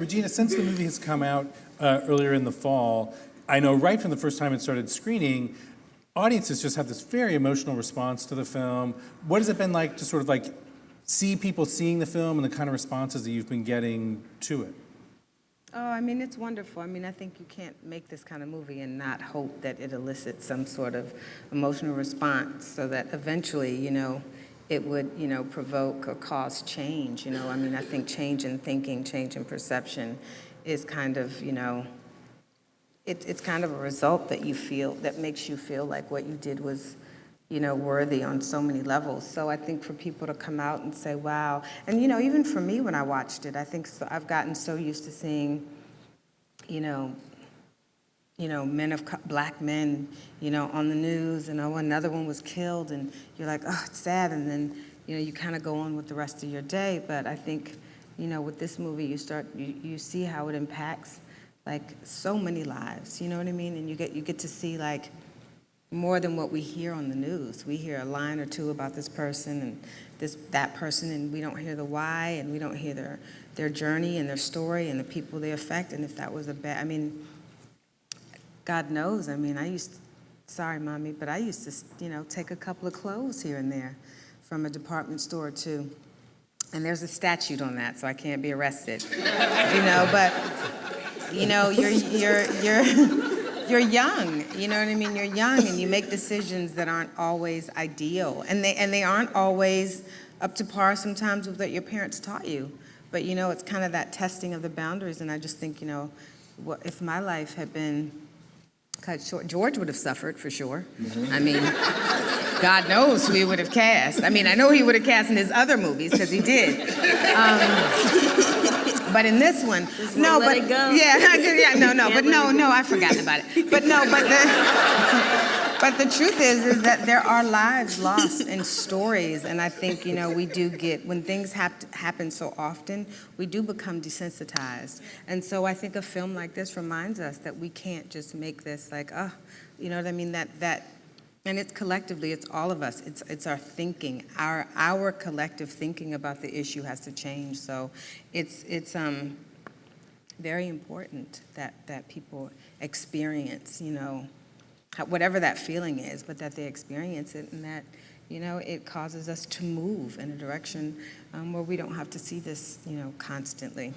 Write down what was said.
Regina, since the movie has come out earlier in the fall, I know right from the first time it started screening, audiences just have this very emotional response to the film. What has it been like to sort of like see people seeing the film and the kind of responses that you've been getting to it? Oh, I mean, it's wonderful. I mean, I think you can't make this kind of movie and not hope that it elicits some sort of emotional response so that eventually, it would, provoke or cause change. I mean, I think change in thinking, change in perception is kind of, it's kind of a result that you feel, that makes you feel like what you did was, worthy on so many levels. So I think for people to come out and say, wow, and even for me when I watched it, I think I've gotten so used to seeing, you know, black men, on the news, and oh, another one was killed, and you're like, oh, it's sad, and then, you kind of go on with the rest of your day. But I think, with this movie, you see how it impacts like so many lives. You know what I mean? And you get to see like more than what we hear on the news. We hear a line or two about this person and that person, and we don't hear the why, and we don't hear their journey and their story and the people they affect. And if that was I mean, God knows. I mean, sorry, Mommy, but I used to, take a couple of clothes here and there from a department store too. And there's a statute on that, so I can't be arrested. But you're young, you know what I mean? You're young and you make decisions that aren't always ideal. And they aren't always up to par sometimes with what your parents taught you. But it's kind of that testing of the boundaries. And I just think, if my life had been cut short, George would have suffered for sure. Mm-hmm. I mean, God knows who he would have cast. I mean, I know he would have cast in his other movies because he did. But in this one, no, but it go. No, I've forgotten about it. But but the truth is that there are lives lost in stories, and I think we do get, when things happen so often, we do become desensitized, and so I think a film like this reminds us that we can't just make this like, you know what I mean? That. And it's collectively, it's all of us. It's our thinking, our collective thinking about the issue has to change. So it's very important that people experience, whatever that feeling is, but that they experience it, and that it causes us to move in a direction where we don't have to see this, constantly.